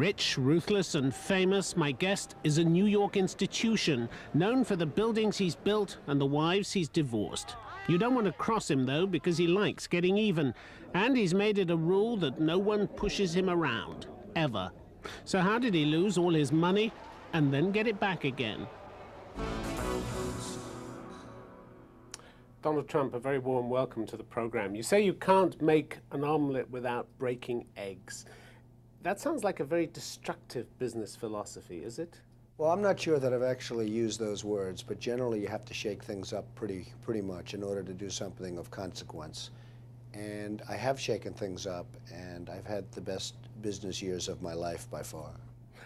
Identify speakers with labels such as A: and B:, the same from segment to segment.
A: Rich, ruthless, and famous, my guest is a New York institution, known for the buildings he's built and the wives he's divorced. You don't want to cross him, though, because he likes getting even. And he's made it a rule that no one pushes him around, ever. So how did he lose all his money and then get it back again? Donald Trump, a very warm welcome to the program. You say you can't make an omelette without breaking eggs. That sounds like a very destructive business philosophy, is it?
B: Well, I'm not sure that I've actually used those words, but generally you have to shake things up pretty much in order to do something of consequence. And I have shaken things up, and I've had the best business years of my life by far.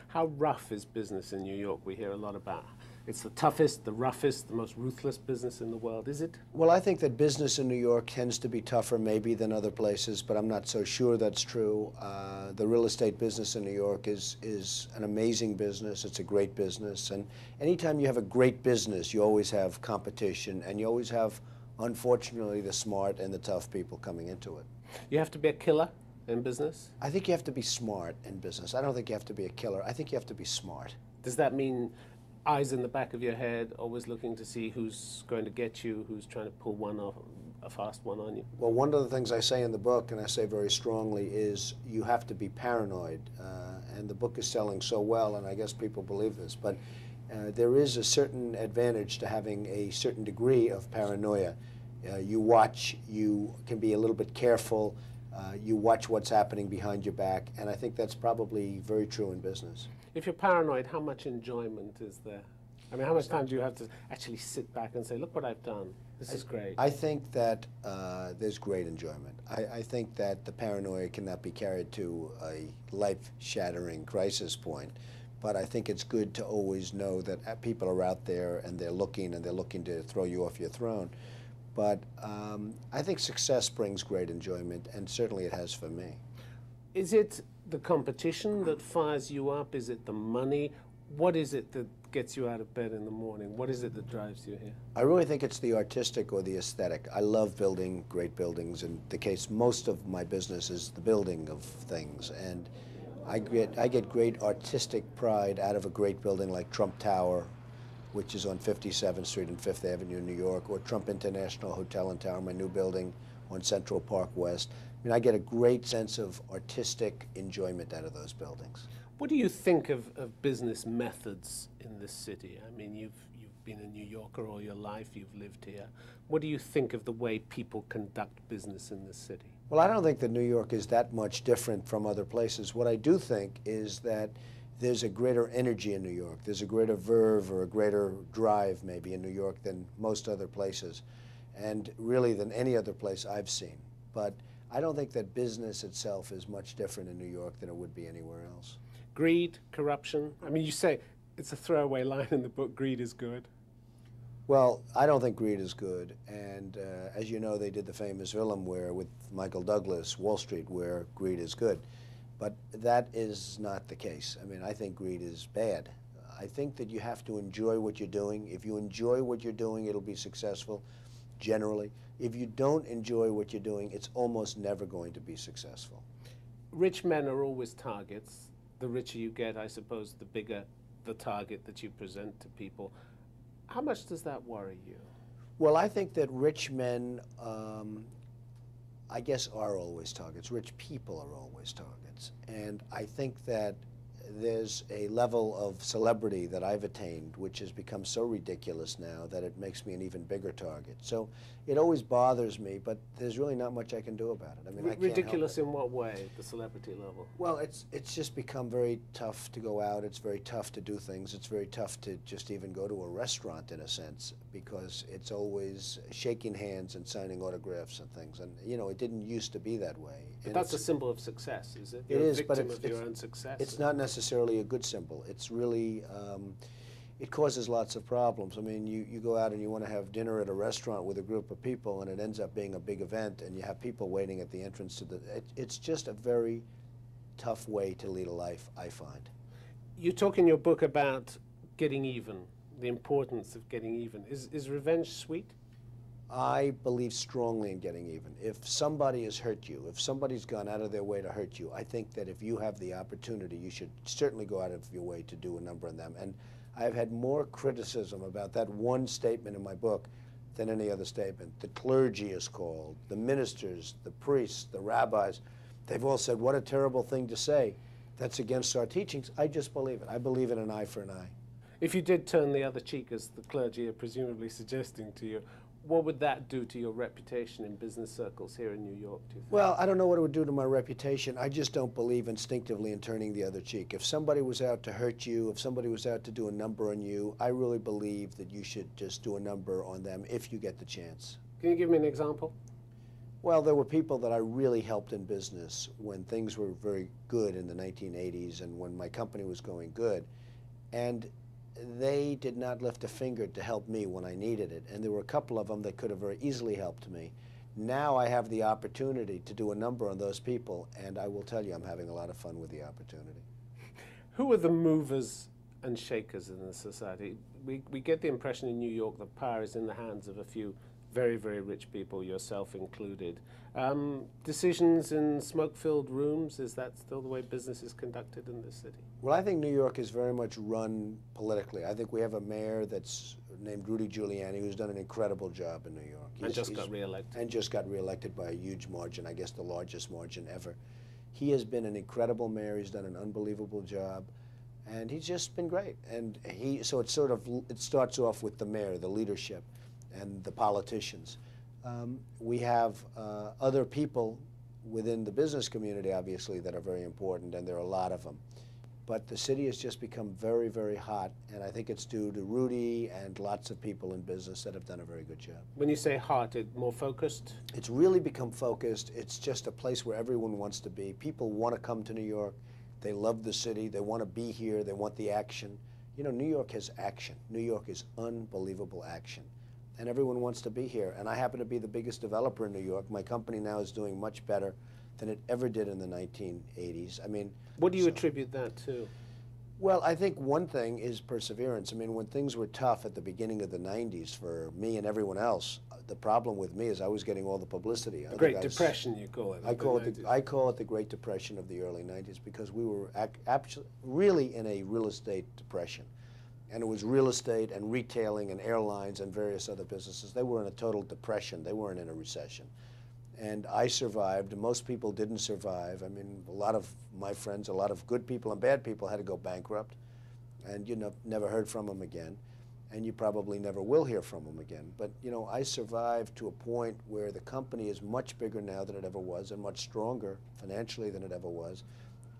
A: How rough is business in New York? We hear a lot about it's the toughest, the roughest, the most ruthless business in the world. Is it?
B: Well, I think that business in New York tends to be tougher maybe than other places, but I'm not so sure that's true. The real estate business in New York is an amazing business. It's a great business. And anytime you have a great business, you always have competition, and you always have, unfortunately, the smart and the tough people coming into it.
A: You have to be a killer in business?
B: I think you have to be smart in business. I don't think you have to be a killer. I think you have to be smart.
A: Does that mean eyes in the back of your head, always looking to see who's going to get you, who's trying to pull one off, a fast one on you?
B: Well, one of the things I say in the book, and I say very strongly, is you have to be paranoid. And the book is selling so well, and I guess people believe this, but there is a certain advantage to having a certain degree of paranoia. You watch, you can be a little bit careful, you watch what's happening behind your back, and I think that's probably very true in business.
A: If you're paranoid, how much enjoyment is there? I mean, how much time do you have to actually sit back and say, look what I've done, this is great?
B: I think that there's great enjoyment. I think that the paranoia cannot be carried to a life-shattering crisis point, but I think it's good to always know that people are out there and they're looking to throw you off your throne. But I think success brings great enjoyment, and certainly it has for me.
A: Is it the competition that fires you up? Is it the money? What is it that gets you out of bed in the morning? What is it that drives you here?
B: I really think it's the artistic or the aesthetic. I love building great buildings. In the case, most of my business is the building of things, and I get great artistic pride out of a great building like Trump Tower, which is on 57th Street and 5th Avenue in New York, or Trump International Hotel and Tower, my new building on Central Park West. I mean, I get a great sense of artistic enjoyment out of those buildings.
A: What do you think of business methods in this city? I mean, you've been a New Yorker all your life, you've lived here. What do you think of the way people conduct business in this city?
B: Well, I don't think that New York is that much different from other places. What I do think is that there's a greater energy in New York. There's a greater verve or a greater drive maybe in New York than most other places, and really than any other place I've seen. But I don't think that business itself is much different in New York than it would be anywhere else.
A: Greed, corruption. I mean, you say, it's a throwaway line in the book, greed is good.
B: Well, I don't think greed is good. And as you know, they did the famous film with Michael Douglas, Wall Street, where greed is good. But that is not the case. I mean, I think greed is bad. I think that you have to enjoy what you're doing. If you enjoy what you're doing, it'll be successful, generally. If you don't enjoy what you're doing, it's almost never going to be successful.
A: Rich men are always targets. The richer you get, I suppose, the bigger the target that you present to people. How much does that worry you?
B: Well, I think that rich men, I guess, are always targets. Rich people are always targets. And I think that there's a level of celebrity that I've attained which has become so ridiculous now that it makes me an even bigger target. So it always bothers me, but there's really not much I can do about it. I mean, I can't help it.
A: Ridiculous in what way, the celebrity level?
B: Well, it's just become very tough to go out. It's very tough to do things. It's very tough to just even go to a restaurant, in a sense, because it's always shaking hands and signing autographs and things. And, you know, it didn't used to be that way.
A: But that's a symbol of success, is it?
B: It is, but
A: it's a victim of your own success.
B: It's not necessarily a good symbol. It's really, it causes lots of problems. I mean, you go out and you want to have dinner at a restaurant with a group of people, and it ends up being a big event, and you have people waiting at the entrance to it's just a very tough way to lead a life, I find.
A: You talk in your book about getting even, the importance of getting even. Is revenge sweet?
B: I believe strongly in getting even. If somebody has hurt you, if somebody's gone out of their way to hurt you, I think that if you have the opportunity, you should certainly go out of your way to do a number on them. And I've had more criticism about that one statement in my book than any other statement. The clergy is called, the ministers, the priests, the rabbis, they've all said, what a terrible thing to say. That's against our teachings. I just believe it. I believe in an eye for an eye.
C: If you did turn the other cheek, as the clergy are presumably suggesting to you, what would that do to your reputation in business circles here in New York, do you think?
B: Well, I don't know what it would do to my reputation. I just don't believe instinctively in turning the other cheek. If somebody was out to hurt you, if somebody was out to do a number on you, I really believe that you should just do a number on them if you get the chance.
C: Can you give me an example?
B: Well, there were people that I really helped in business when things were very good in the 1980s and when my company was going good. And they did not lift a finger to help me when I needed it. And there were a couple of them that could have very easily helped me. Now I have the opportunity to do a number on those people, and I will tell you I'm having a lot of fun with the opportunity.
C: Who are the movers and shakers in the society? We get the impression in New York that power is in the hands of a few very, very rich people, yourself included. Decisions in smoke-filled rooms, is that still the way business is conducted in this city?
B: Well, I think New York is very much run politically. I think we have a mayor that's named Rudy Giuliani who's done an incredible job in New York.
C: And just got reelected.
B: And just got reelected by a huge margin, I guess the largest margin ever. He has been an incredible mayor. He's done an unbelievable job. And he's just been great. And so it starts off with the mayor, the leadership, and the politicians. We have other people within the business community, obviously, that are very important, and there are a lot of them. But the city has just become very, very hot, and I think it's due to Rudy and lots of people in business that have done a very good job.
C: When you say hot, it's more focused?
B: It's really become focused. It's just a place where everyone wants to be. People want to come to New York. They love the city. They want to be here. They want the action. You know, New York has action. New York is unbelievable action. And everyone wants to be here. And I happen to be the biggest developer in New York. My company now is doing much better than it ever did in the 1980s. I mean,
C: what do you attribute that to?
B: Well, I think one thing is perseverance. I mean, when things were tough at the beginning of the 90s for me and everyone else, the problem with me is I was getting all the publicity.
C: The Great Depression, you call it.
B: I call it the Great Depression of the early 90s because we were really in a real estate depression. And it was real estate and retailing and airlines and various other businesses. They were in a total depression. They weren't in a recession. And I survived. Most people didn't survive. I mean, a lot of my friends, a lot of good people and bad people had to go bankrupt. And you never heard from them again. And you probably never will hear from them again. But, you know, I survived to a point where the company is much bigger now than it ever was and much stronger financially than it ever was.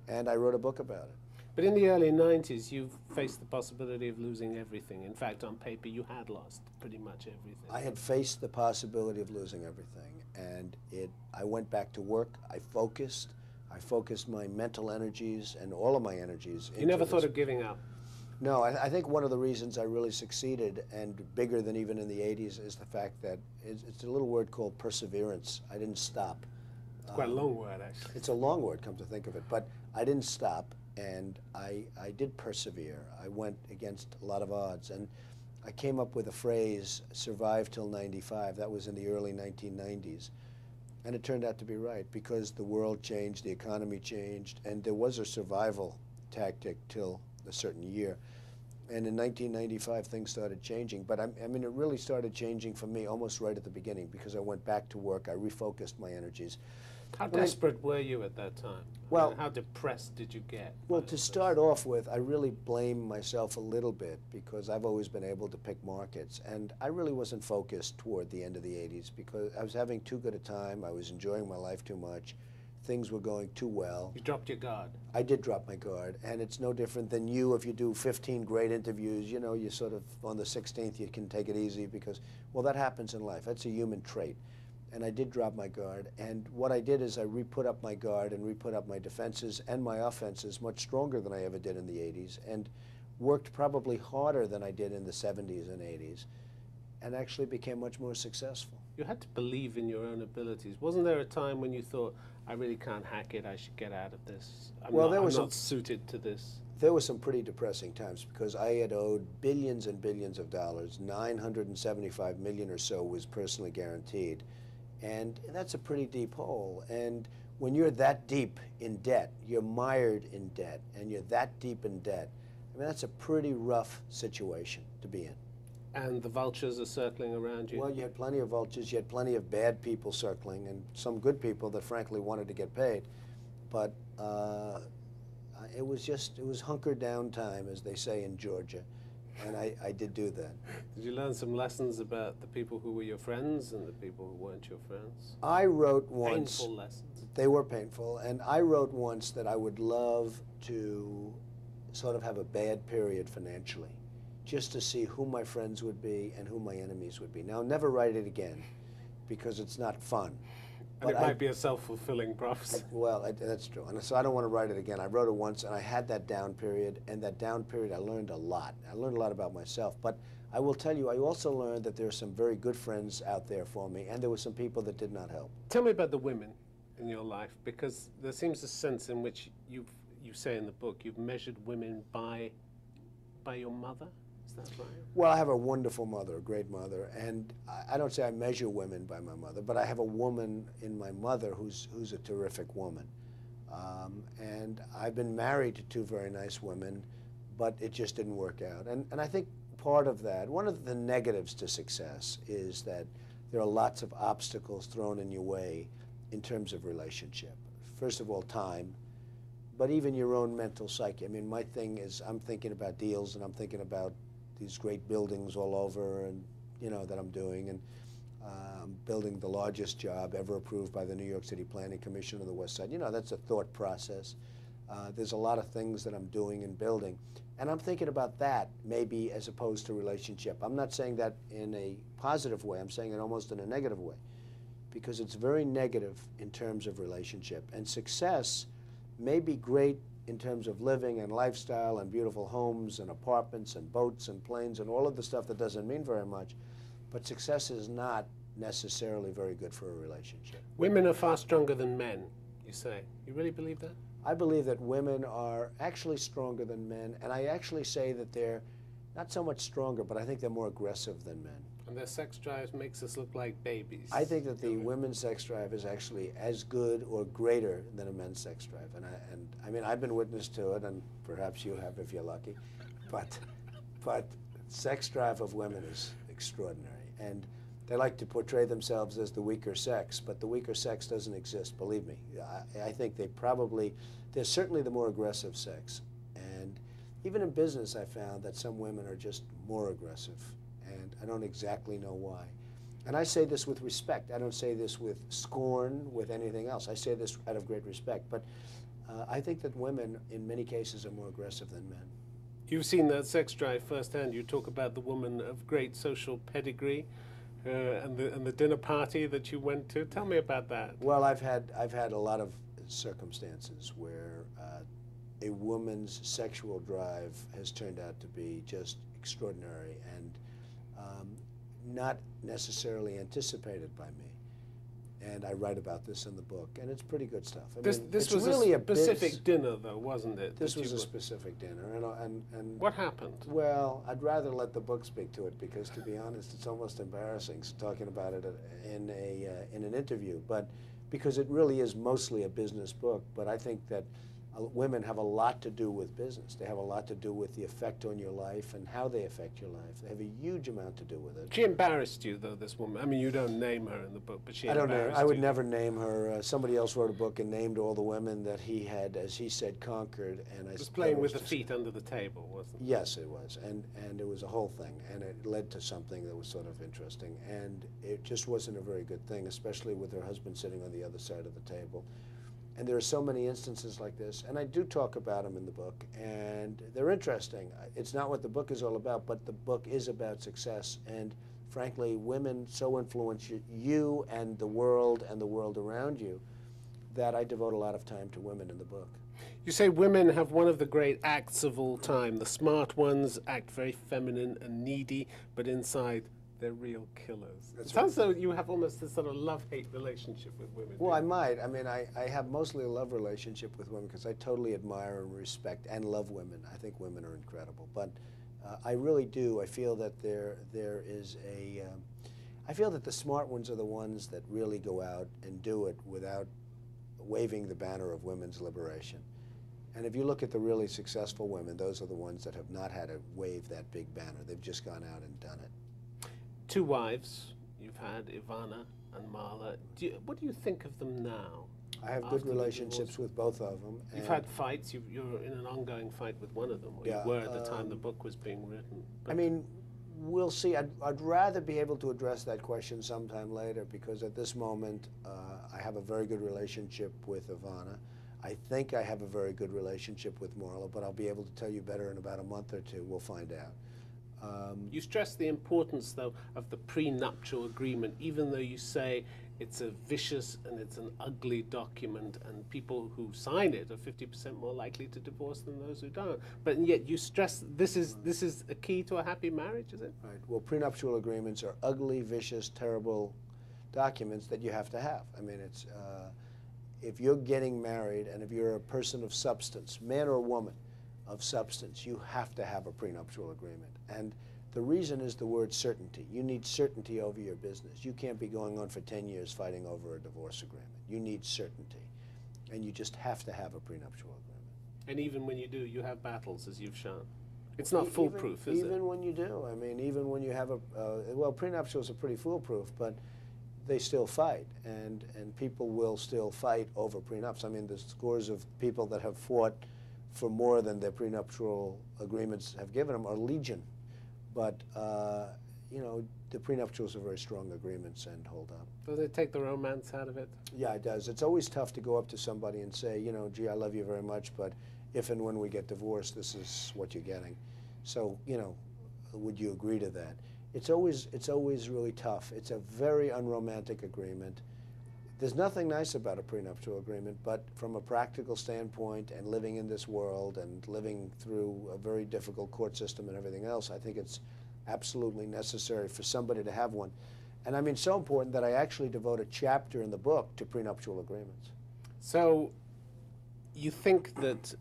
B: And I wrote a book about it.
C: But in the early 90s, you faced the possibility of losing everything. In fact, on paper, you had lost pretty much everything.
B: I had faced the possibility of losing everything, and I went back to work. I focused my mental energies and all of my energies.
C: You never thought of giving up?
B: No, I think one of the reasons I really succeeded, and bigger than even in the 80s, is the fact that it's a little word called perseverance. I didn't stop.
C: It's quite a long word, actually.
B: It's a long word, come to think of it, but I didn't stop. And I did persevere. I went against a lot of odds. And I came up with a phrase, survive till 95. That was in the early 1990s. And it turned out to be right because the world changed, the economy changed, and there was a survival tactic till a certain year. And in 1995, things started changing. But I mean, it really started changing for me almost right at the beginning because I went back to work. I refocused my energies.
C: How desperate were you at that time?
B: Well,
C: I mean, how depressed did you get?
B: Well, to start off with, I really blame myself a little bit because I've always been able to pick markets. And I really wasn't focused toward the end of the 80s because I was having too good a time. I was enjoying my life too much. Things were going too well.
C: You dropped your guard.
B: I did drop my guard. And it's no different than you if you do 15 great interviews. You know, you sort of, on the 16th, you can take it easy because, well, that happens in life. That's a human trait. And I did drop my guard. And what I did is I re-put up my guard and re-put up my defenses and my offenses much stronger than I ever did in the 80s and worked probably harder than I did in the 70s and 80s and actually became much more successful.
C: You had to believe in your own abilities. Wasn't there a time when you thought, I really can't hack it, I should get out of this? I'm not suited to this?
B: There were some pretty depressing times because I had owed billions and billions of dollars. 975 million or so was personally guaranteed. And that's a pretty deep hole. And when you're that deep in debt, you're mired in debt, and you're that deep in debt, I mean, that's a pretty rough situation to be in.
C: And the vultures are circling around you?
B: Well, you had plenty of vultures, you had plenty of bad people circling, and some good people that frankly wanted to get paid. But it was hunker down time, as they say in Georgia, and I did do that.
C: Did you learn some lessons about the people who were your friends and the people who weren't your friends?
B: I wrote once.
C: Painful lessons.
B: They were painful, and I wrote once that I would love to sort of have a bad period financially, just to see who my friends would be and who my enemies would be. Now, I'll never write it again, because it's not fun.
C: And it might be a self-fulfilling prophecy.
B: Well, that's true. And so I don't want to write it again. I wrote it once, and I had that down period, and that down period I learned a lot. I learned a lot about myself. But I will tell you, I also learned that there are some very good friends out there for me, and there were some people that did not help.
C: Tell me about the women in your life, because there seems a sense in which you say in the book, you've measured women by your mother. Is that right?
B: Well, I have a wonderful mother, a great mother, and I don't say I measure women by my mother, but I have a woman in my mother who's a terrific woman. And I've been married to two very nice women, but it just didn't work out. And I think part of that, one of the negatives to success is that there are lots of obstacles thrown in your way in terms of relationship. First of all, time, but even your own mental psyche. I mean, my thing is I'm thinking about deals, and I'm thinking about these great buildings all over, and that I'm doing, and I'm building the largest job ever approved by the New York City Planning Commission on the West Side. That's a thought process. There's a lot of things that I'm doing and building, and I'm thinking about that maybe as opposed to relationship. I'm not saying that in a positive way. I'm saying it almost in a negative way, because it's very negative in terms of relationship. And success may be great in terms of living and lifestyle and beautiful homes and apartments and boats and planes and all of the stuff that doesn't mean very much, but success is not necessarily very good for a relationship.
C: Women are far stronger than men, you say. You really believe that?
B: I believe that women are actually stronger than men, and I actually say that they're not so much stronger, but I think they're more aggressive than men.
C: And their sex drive makes us look like babies.
B: I think that the women's sex drive is actually as good or greater than a men's sex drive. And I mean, I've been witness to it, and perhaps you have if you're lucky, but sex drive of women is extraordinary. And they like to portray themselves as the weaker sex, but the weaker sex doesn't exist, believe me. I think they're certainly the more aggressive sex. And even in business, I found that some women are just more aggressive. And I don't exactly know why. And I say this with respect. I don't say this with scorn, with anything else. I say this out of great respect. But I think that women, in many cases, are more aggressive than men.
C: You've seen that sex drive firsthand. You talk about the woman of great social pedigree and the dinner party that you went to. Tell me about that.
B: Well, I've had a lot of circumstances where a woman's sexual drive has turned out to be just extraordinary and not necessarily anticipated by me. And I write about this in the book, and it's pretty good stuff.
C: This was really a specific dinner, though, wasn't it?
B: This was a specific dinner. And
C: what happened?
B: Well, I'd rather let the book speak to it, because, to be honest, it's almost embarrassing talking about it in an interview. But because it really is mostly a business book, but I think that women have a lot to do with business. They have a lot to do with the effect on your life and how they affect your life. They have a huge amount to do with it.
C: She embarrassed you, though, this woman. I mean, you don't name her in the book, but she embarrassed you.
B: I would never name her. Somebody else wrote a book and named all the women that he had, as he said, conquered. And
C: it was playing with the feet under the table, wasn't it?
B: Yes, it was. And it was a whole thing. And it led to something that was sort of interesting. And it just wasn't a very good thing, especially with her husband sitting on the other side of the table. And there are so many instances like this, and I do talk about them in the book, and they're interesting. It's not what the book is all about, but the book is about success, and frankly, women so influence you and the world around you that I devote a lot of time to women in the book.
C: You say women have one of the great acts of all time. The smart ones act very feminine and needy, but inside they're real killers.
B: That's
C: It sounds as though you have almost this sort of love-hate relationship with women.
B: Well, I might. I mean, I have mostly a love relationship with women because I totally admire and respect and love women. I think women are incredible. But I really do. I feel that there is a... I feel that the smart ones are the ones that really go out and do it without waving the banner of women's liberation. And if you look at the really successful women, those are the ones that have not had to wave that big banner. They've just gone out and done it.
C: 2 wives you've had, Ivana and Marla. What do you think of them now?
B: I have good relationships with both of them.
C: You've had fights. You're in an ongoing fight with one of them, or you were at the time the book was being written. But
B: I mean, we'll see. I'd rather be able to address that question sometime later, because at this moment, I have a very good relationship with Ivana. I think I have a very good relationship with Marla, but I'll be able to tell you better in about a month or two. We'll find out.
C: You stress the importance, though, of the prenuptial agreement, even though you say it's a vicious and it's an ugly document, and people who sign it are 50% more likely to divorce than those who don't. But yet you stress this is a key to a happy marriage, is it?
B: Right. Well, prenuptial agreements are ugly, vicious, terrible documents that you have to have. I mean, it's if you're getting married and if you're a person of substance, man or woman of substance, you have to have a prenuptial agreement. And the reason is the word certainty. You need certainty over your business. You can't be going on for 10 years fighting over a divorce agreement. You need certainty. And you just have to have a prenuptial agreement.
C: And even when you do, you have battles, as you've shown. It's not foolproof, is it?
B: Even when you do. I mean, even when you have well, prenuptials are pretty foolproof, but they still fight, and people will still fight over prenups. I mean, there's scores of people that have fought for more than their prenuptial agreements have given them, are legion. But, you know, the prenuptials are very strong agreements and hold up.
C: Does it take the romance out of it?
B: Yeah, it does. It's always tough to go up to somebody and say, you know, gee, I love you very much, but if and when we get divorced, this is what you're getting. So, you know, would you agree to that? It's always really tough. It's a very unromantic agreement. There's nothing nice about a prenuptial agreement, but from a practical standpoint and living in this world and living through a very difficult court system and everything else, I think it's absolutely necessary for somebody to have one. And I mean, so important that I actually devote a chapter in the book to prenuptial agreements.
C: So you think that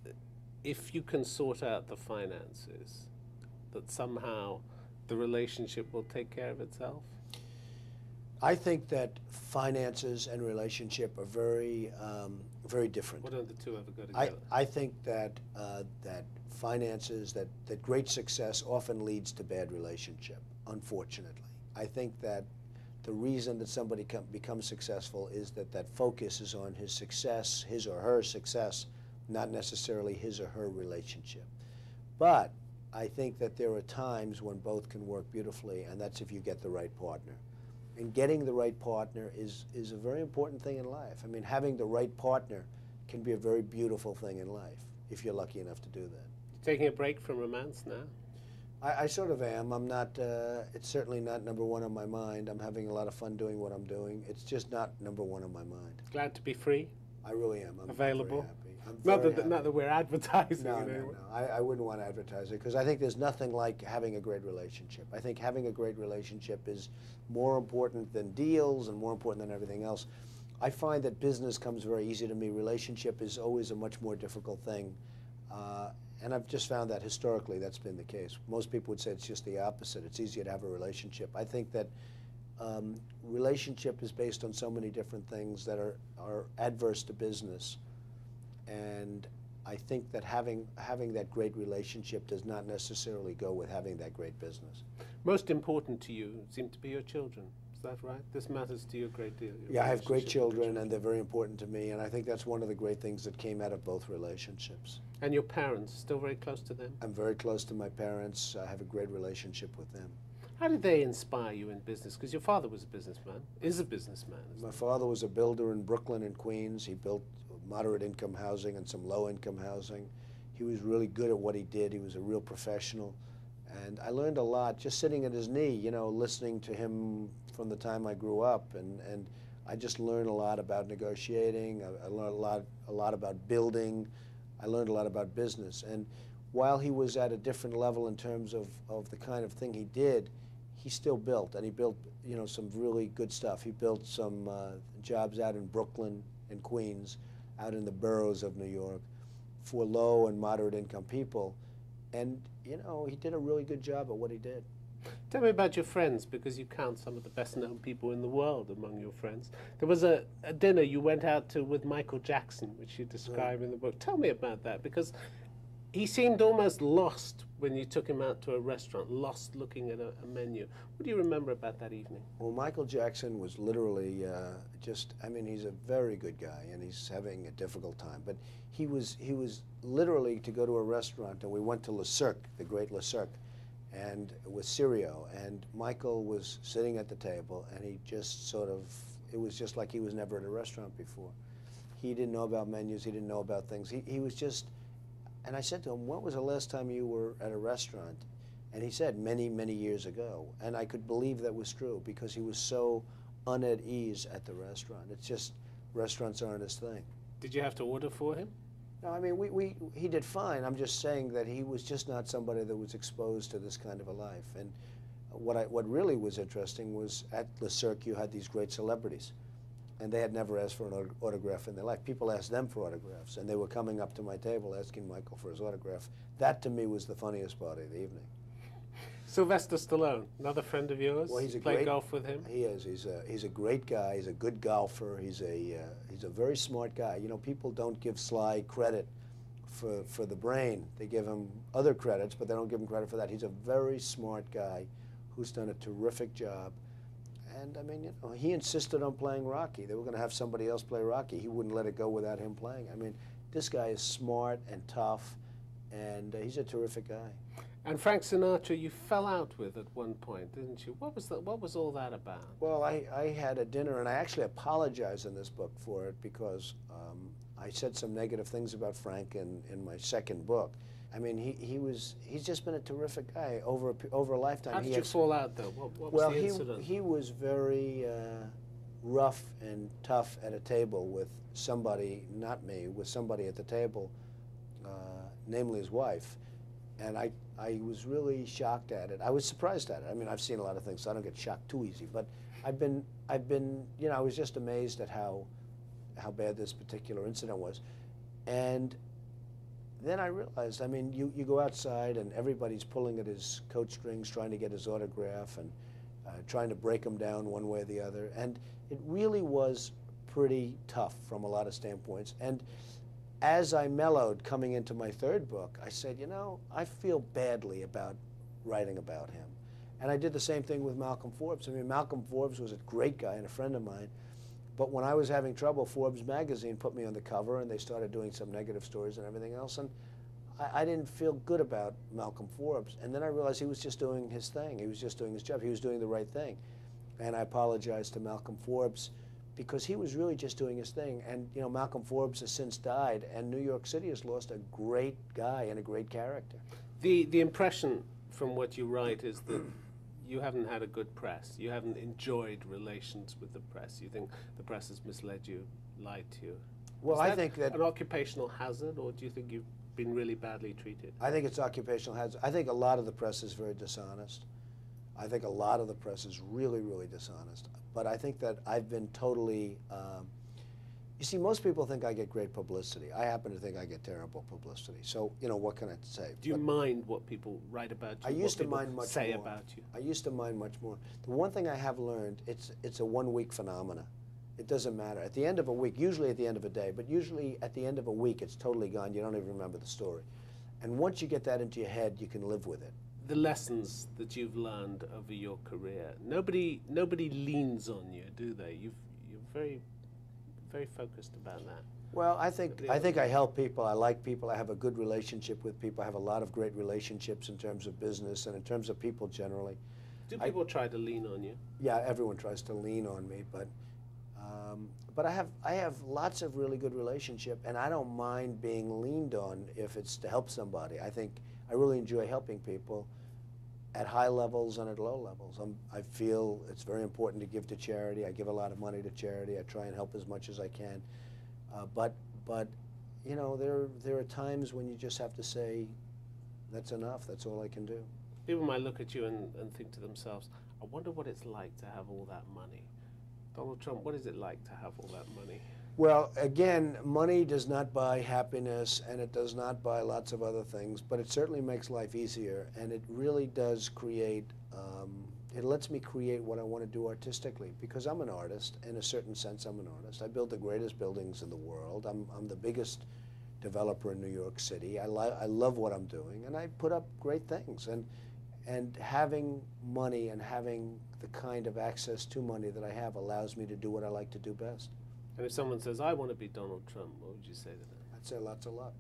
C: if you can sort out the finances, that somehow the relationship will take care of itself?
B: I think that finances and relationship are very, very different.
C: What don't the two ever go together?
B: I think that that finances, that great success often leads to bad relationship, unfortunately. I think that the reason that somebody becomes successful is that focus is on his success, his or her success, not necessarily his or her relationship. But I think that there are times when both can work beautifully, and that's if you get the right partner. And getting the right partner is a very important thing in life. I mean, having the right partner can be a very beautiful thing in life, if you're lucky enough to do that.
C: You're taking a break from romance now?
B: I sort of am. I'm not, it's certainly not number one on my mind. I'm having a lot of fun doing what I'm doing. It's just not number one on my mind.
C: Glad to be free?
B: I really am. I'm
C: available?
B: very happy. I'm
C: Not
B: very
C: that,
B: happy.
C: not that we're advertising.
B: No,
C: it
B: no,
C: anyway.
B: no. I wouldn't want to advertise it, because I think there's nothing like having a great relationship. I think having a great relationship is more important than deals and more important than everything else. I find that business comes very easy to me. Relationship is always a much more difficult thing. And I've just found that historically that's been the case. Most people would say it's just the opposite. It's easier to have a relationship. I think that relationship is based on so many different things that are adverse to business. And I think that having that great relationship does not necessarily go with having that great business.
C: Most important to you seem to be your children. Is that right? This matters to you a great deal.
B: Yeah, I have great children, and they're very important to me, and I think that's one of the great things that came out of both relationships.
C: And your parents, still very close to them?
B: I'm very close to my parents. I have a great relationship with them.
C: How did they inspire you in business? Because your father was a businessman, is a businessman.
B: My father was a builder in Brooklyn and Queens. He built moderate income housing and some low income housing. He was really good at what he did. He was a real professional. And I learned a lot just sitting at his knee, you know, listening to him from the time I grew up. And I just learned a lot about negotiating. I learned a lot about building. I learned a lot about business. And while he was at a different level in terms of the kind of thing he did, he still built, and he built, you know, some really good stuff. He built some jobs out in Brooklyn and Queens, out in the boroughs of New York, for low and moderate income people. And, you know, he did a really good job at what he did.
C: Tell me about your friends, because you count some of the best-known people in the world among your friends. There was a dinner you went out to with Michael Jackson, which you describe in the book. Tell me about that, because he seemed almost lost when you took him out to a restaurant, lost looking at a menu. What do you remember about that evening?
B: Well, Michael Jackson was literally I mean, he's a very good guy, and he's having a difficult time. But he was literally to go to a restaurant, and we went to Le Cirque, the great Le Cirque, and with Sirio, and Michael was sitting at the table, and he just sort of, it was just like he was never at a restaurant before. He didn't know about menus, he didn't know about things. He was just, and I said to him, when was the last time you were at a restaurant? And he said, many, many years ago. And I could believe that was true, because he was so at ease at the restaurant. It's just, restaurants aren't his thing.
C: Did you have to order for him?
B: No, I mean, he did fine. I'm just saying that he was just not somebody that was exposed to this kind of a life. And what really was interesting was at Le Cirque you had these great celebrities, and they had never asked for an autograph in their life. People asked them for autographs, and they were coming up to my table asking Michael for his autograph. That, to me, was the funniest part of the evening.
C: Sylvester Stallone, another friend of yours.
B: Well, he's a
C: Play
B: great
C: golf with him.
B: He is. He's a great guy. He's a good golfer. He's a very smart guy. You know, people don't give Sly credit for the brain. They give him other credits, but they don't give him credit for that. He's a very smart guy who's done a terrific job. And I mean, you know, he insisted on playing Rocky. They were going to have somebody else play Rocky. He wouldn't let it go without him playing. I mean, this guy is smart and tough, and he's a terrific guy.
C: And Frank Sinatra, you fell out with at one point, didn't you? What was all that about?
B: Well, I had a dinner, and I actually apologize in this book for it, because I said some negative things about Frank in my second book. I mean, he's just been a terrific guy over a lifetime.
C: How did you fall out, though? What was the incident?
B: He was very rough and tough at a table with somebody, not me, with somebody at the table, namely his wife. And I was really shocked at it. I was surprised at it. I mean, I've seen a lot of things, so I don't get shocked too easy. But I've been, you know, I was just amazed at how bad this particular incident was. And then I realized, I mean, you go outside and everybody's pulling at his coat strings, trying to get his autograph, and trying to break him down one way or the other. And it really was pretty tough from a lot of standpoints. And as I mellowed coming into my third book, I said, you know, I feel badly about writing about him. And I did the same thing with Malcolm Forbes. I mean, Malcolm Forbes was a great guy and a friend of mine, but when I was having trouble, Forbes magazine put me on the cover, and they started doing some negative stories and everything else, and I didn't feel good about Malcolm Forbes. And then I realized he was just doing his thing. He was just doing his job. He was doing the right thing. And I apologized to Malcolm Forbes, because he was really just doing his thing. And, you know, Malcolm Forbes has since died, and New York City has lost a great guy and a great character.
C: The impression from what you write is that you haven't had a good press. You haven't enjoyed relations with the press. You think the press has misled you, lied to you.
B: Well,
C: I
B: think that
C: an occupational hazard, or do you think you've been really badly treated?
B: I think it's occupational hazard. I think a lot of the press is very dishonest. I think a lot of the press is really, really dishonest. But I think that I've been totally, you see, most people think I get great publicity. I happen to think I get terrible publicity. So, you know, what can I say?
C: Do you mind what people write about you?
B: I used to mind much
C: say
B: more.
C: about you?
B: I used to mind much more. The one thing I have learned, it's a one-week phenomena. It doesn't matter. At the end of a week, usually at the end of a day, but usually at the end of a week, it's totally gone. You don't even remember the story. And once you get that into your head, you can live with it.
C: The lessons that you've learned over your career, nobody leans on you, do they? You're very, very focused about that.
B: Well, I think I help people. I like people. I have a good relationship with people. I have a lot of great relationships in terms of business and in terms of people generally.
C: Do people try to lean on you?
B: Yeah, everyone tries to lean on me, but I have lots of really good relationship, and I don't mind being leaned on if it's to help somebody. I really enjoy helping people at high levels and at low levels. I feel it's very important to give to charity. I give a lot of money to charity. I try and help as much as I can. But you know, there are times when you just have to say, that's enough. That's all I can do.
C: People might look at you and think to themselves, I wonder what it's like to have all that money. Donald Trump, what is it like to have all that money?
B: Well, again, money does not buy happiness, and it does not buy lots of other things, but it certainly makes life easier, and it really does create, it lets me create what I want to do artistically, because I'm an artist. In a certain sense, I'm an artist. I build the greatest buildings in the world. I'm the biggest developer in New York City. I love what I'm doing, and I put up great things. And having money and having the kind of access to money that I have allows me to do what I like to do best.
C: And if someone says, I want to be Donald Trump, what would you say to them?
B: I'd say lots of luck.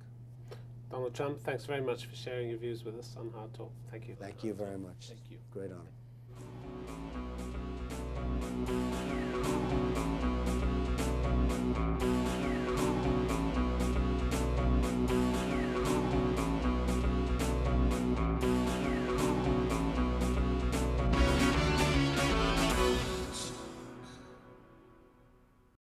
C: Donald Trump, thanks very much for sharing your views with us on Hard Talk. Thank you.
B: Thank you very much.
C: Thank you.
B: Great honor.